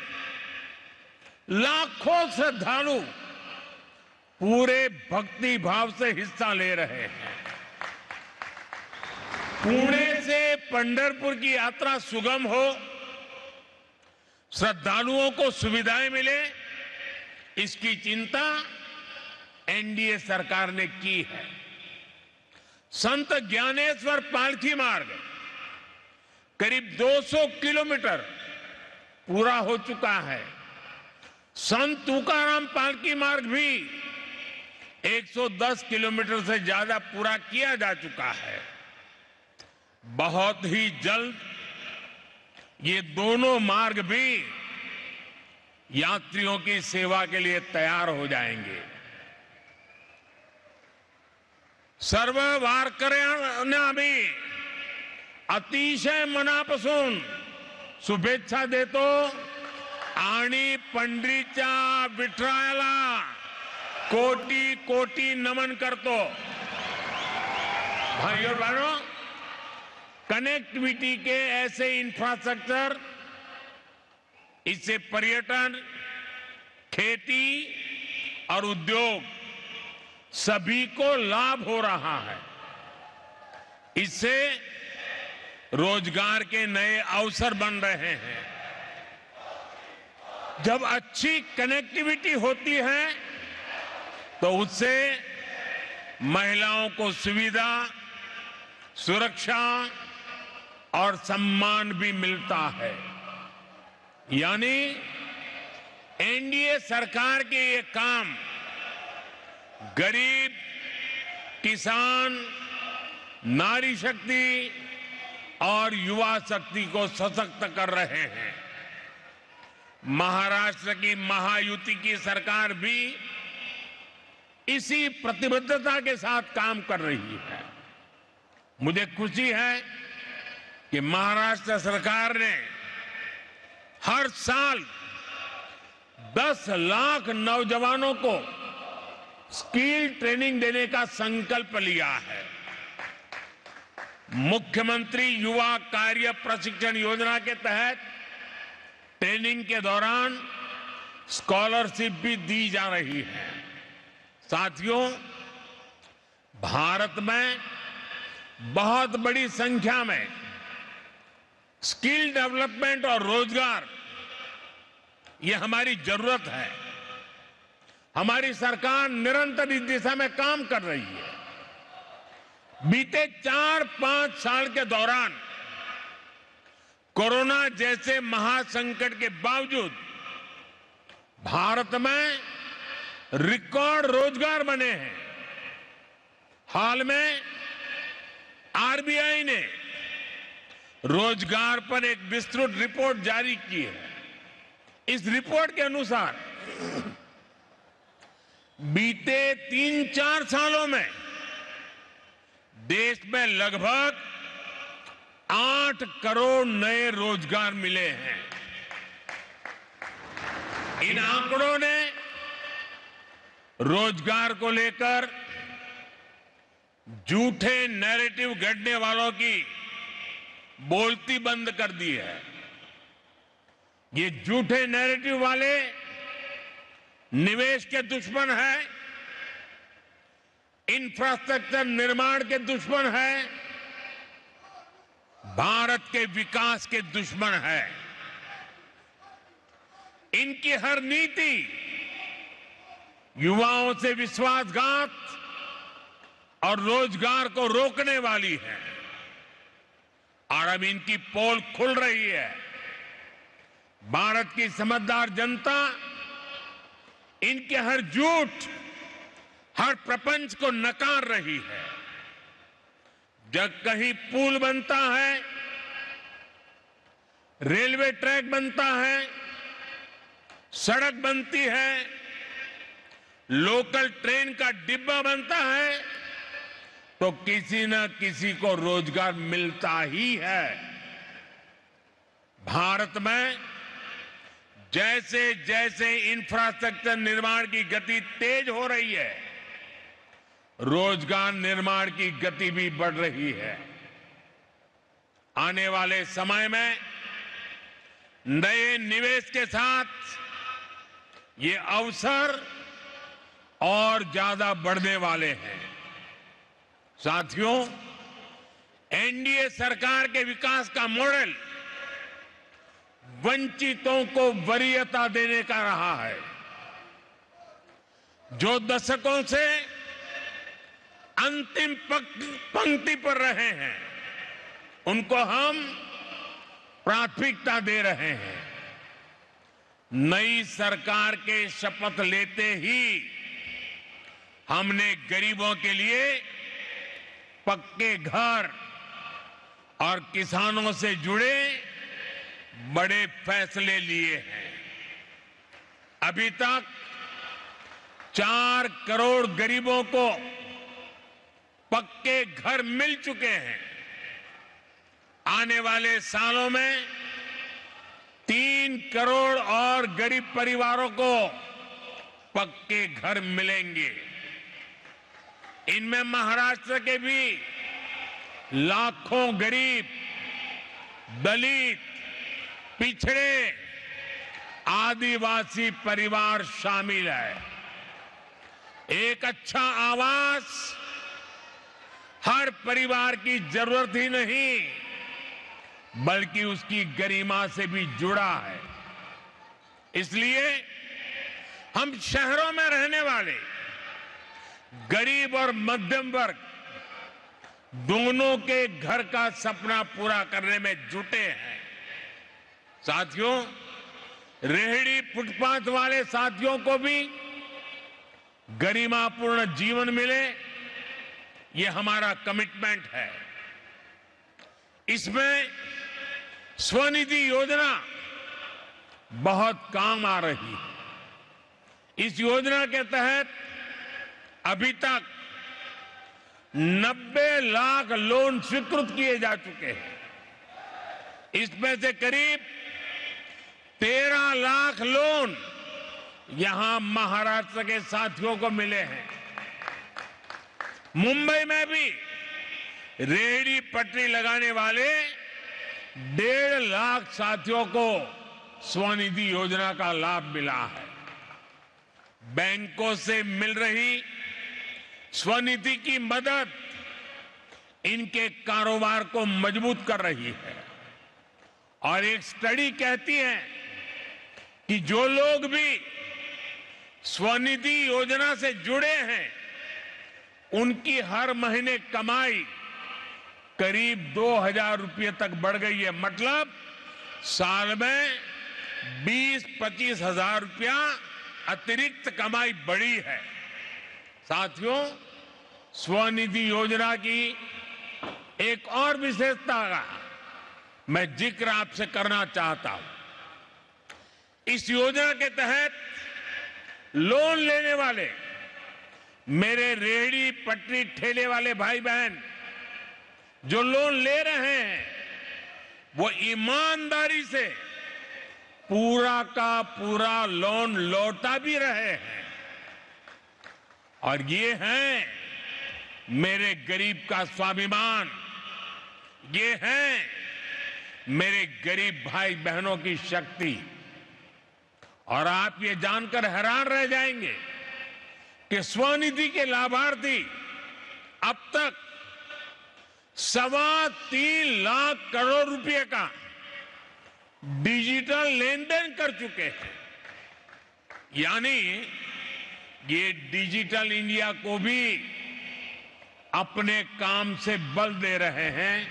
लाखों श्रद्धालु पूरे भक्ति भाव से हिस्सा ले रहे हैं। पुणे से पंढरपुर की यात्रा सुगम हो, श्रद्धालुओं को सुविधाएं मिले, इसकी चिंता एनडीए सरकार ने की है। संत ज्ञानेश्वर पालकी मार्ग करीब 200 किलोमीटर पूरा हो चुका है। संत तुकाराम पालकी मार्ग भी 110 किलोमीटर से ज्यादा पूरा किया जा चुका है। बहुत ही जल्द ये दोनों मार्ग भी यात्रियों की सेवा के लिए तैयार हो जाएंगे। सर्व वारकऱ्यांना भी अतिशय मनापासून शुभेच्छा देतो आणि पंढरीच्या विठ्ठलाला कोटी कोटी नमन करतो। भाइयों और बहनों, कनेक्टिविटी के ऐसे इंफ्रास्ट्रक्चर, इससे पर्यटन, खेती और उद्योग सभी को लाभ हो रहा है। इससे रोजगार के नए अवसर बन रहे हैं। जब अच्छी कनेक्टिविटी होती है तो उससे महिलाओं को सुविधा, सुरक्षा और सम्मान भी मिलता है। यानी एनडीए सरकार के ये काम गरीब, किसान, नारी शक्ति और युवा शक्ति को सशक्त कर रहे हैं। महाराष्ट्र की महायुति की सरकार भी इसी प्रतिबद्धता के साथ काम कर रही है। मुझे खुशी है कि महाराष्ट्र सरकार ने हर साल 10 लाख नौजवानों को स्किल ट्रेनिंग देने का संकल्प लिया है। मुख्यमंत्री युवा कार्य प्रशिक्षण योजना के तहत ट्रेनिंग के दौरान स्कॉलरशिप भी दी जा रही है। साथियों, भारत में बहुत बड़ी संख्या में स्किल डेवलपमेंट और रोजगार, ये हमारी जरूरत है। हमारी सरकार निरंतर इस दिशा में काम कर रही है। बीते 4-5 साल के दौरान कोरोना जैसे महासंकट के बावजूद भारत में रिकॉर्ड रोजगार बने हैं। हाल में आरबीआई ने रोजगार पर एक विस्तृत रिपोर्ट जारी की है। इस रिपोर्ट के अनुसार बीते 3-4 सालों में देश में लगभग 8 करोड़ नए रोजगार मिले हैं। इन आंकड़ों ने रोजगार को लेकर झूठे नैरेटिव गढ़ने वालों की बोलती बंद कर दी है। ये झूठे नैरेटिव वाले निवेश के दुश्मन हैं, इंफ्रास्ट्रक्चर निर्माण के दुश्मन हैं, भारत के विकास के दुश्मन हैं। इनकी हर नीति युवाओं से विश्वासघात और रोजगार को रोकने वाली है। और अब इनकी पोल खुल रही है। भारत की समझदार जनता इनके हर झूठ, हर प्रपंच को नकार रही है। जब कहीं पुल बनता है, रेलवे ट्रैक बनता है, सड़क बनती है, लोकल ट्रेन का डिब्बा बनता है तो किसी न किसी को रोजगार मिलता ही है। भारत में जैसे जैसे इंफ्रास्ट्रक्चर निर्माण की गति तेज हो रही है, रोजगार निर्माण की गति भी बढ़ रही है। आने वाले समय में नए निवेश के साथ ये अवसर और ज्यादा बढ़ने वाले हैं। साथियों, एनडीए सरकार के विकास का मॉडल वंचितों को वरीयता देने का रहा है। जो दशकों से अंतिम पंक्ति पर रहे हैं, उनको हम प्राथमिकता दे रहे हैं। नई सरकार के शपथ लेते ही हमने गरीबों के लिए पक्के घर और किसानों से जुड़े बड़े फैसले लिए हैं। अभी तक 4 करोड़ गरीबों को पक्के घर मिल चुके हैं। आने वाले सालों में 3 करोड़ और गरीब परिवारों को पक्के घर मिलेंगे। इनमें महाराष्ट्र के भी लाखों गरीब, दलित, पिछड़े, आदिवासी परिवार शामिल है। एक अच्छा आवास हर परिवार की जरूरत ही नहीं, बल्कि उसकी गरिमा से भी जुड़ा है। इसलिए हम शहरों में रहने वाले गरीब और मध्यम वर्ग दोनों के घर का सपना पूरा करने में जुटे हैं। साथियों, रेहड़ी फुटपाथ वाले साथियों को भी गरिमापूर्ण जीवन मिले, ये हमारा कमिटमेंट है। इसमें स्वनिधि योजना बहुत काम आ रही है। इस योजना के तहत अभी तक 90 लाख लोन स्वीकृत किए जा चुके हैं। इसमें से करीब 13 लाख लोन यहां महाराष्ट्र के साथियों को मिले हैं। मुंबई में भी रेहड़ी पटरी लगाने वाले 1.5 लाख साथियों को स्वनिधि योजना का लाभ मिला है। बैंकों से मिल रही स्वनिधि की मदद इनके कारोबार को मजबूत कर रही है। और एक स्टडी कहती है कि जो लोग भी स्वनिधि योजना से जुड़े हैं, उनकी हर महीने कमाई करीब 2,000 रुपये तक बढ़ गई है। मतलब साल में 20-25 हजार रुपया अतिरिक्त कमाई बढ़ी है। साथियों, स्वनिधि योजना की एक और विशेषता का मैं जिक्र आपसे करना चाहता हूं। इस योजना के तहत लोन लेने वाले मेरे रेहड़ी पटरी ठेले वाले भाई बहन जो लोन ले रहे हैं, वो ईमानदारी से पूरा का पूरा लोन लौटा भी रहे हैं। और ये है मेरे गरीब का स्वाभिमान, ये है मेरे गरीब भाई बहनों की शक्ति। और आप ये जानकर हैरान रह जाएंगे कि स्वनिधि के लाभार्थी अब तक 3.25 लाख करोड़ रुपए का डिजिटल लेन देन कर चुके हैं। यानी ये डिजिटल इंडिया को भी अपने काम से बल दे रहे हैं,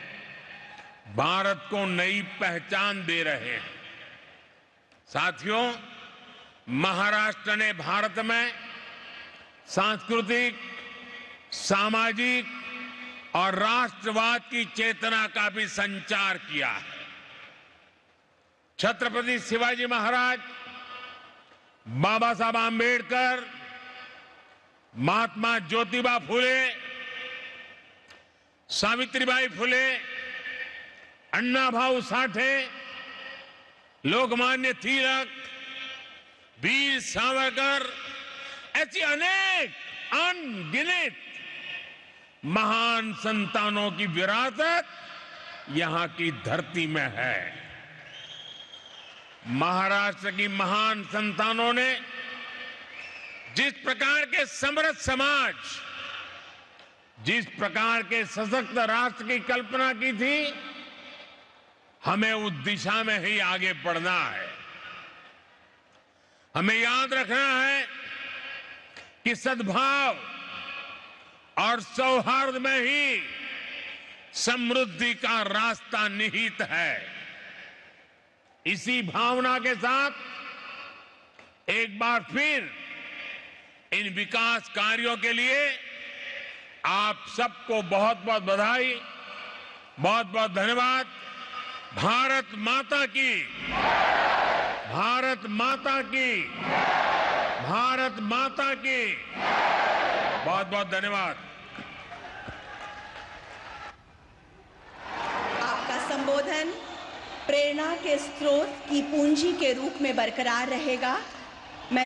भारत को नई पहचान दे रहे हैं। साथियों, महाराष्ट्र ने भारत में सांस्कृतिक, सामाजिक और राष्ट्रवाद की चेतना का भी संचार किया है। छत्रपति शिवाजी महाराज, बाबा साहब आंबेडकर महात्मा ज्योतिबा फुले, सावित्रीबाई फुले, अण्णा भाऊ साठे, लोकमान्य तिलक, वीर सावरकर, ऐसी अनेक अनगिनत महान संतानों की विरासत यहां की धरती में है। महाराष्ट्र की महान संतानों ने जिस प्रकार के समृद्ध समाज, जिस प्रकार के सशक्त राष्ट्र की कल्पना की थी, हमें उस दिशा में ही आगे बढ़ना है। हमें याद रखना है कि सद्भाव और सौहार्द में ही समृद्धि का रास्ता निहित है। इसी भावना के साथ एक बार फिर इन विकास कार्यों के लिए आप सबको बहुत बहुत बधाई, बहुत बहुत धन्यवाद। भारत माता की, भारत माता की, भारत माता की, बहुत बहुत धन्यवाद। आपका संबोधन प्रेरणा के स्रोत की पूंजी के रूप में बरकरार रहेगा। मैं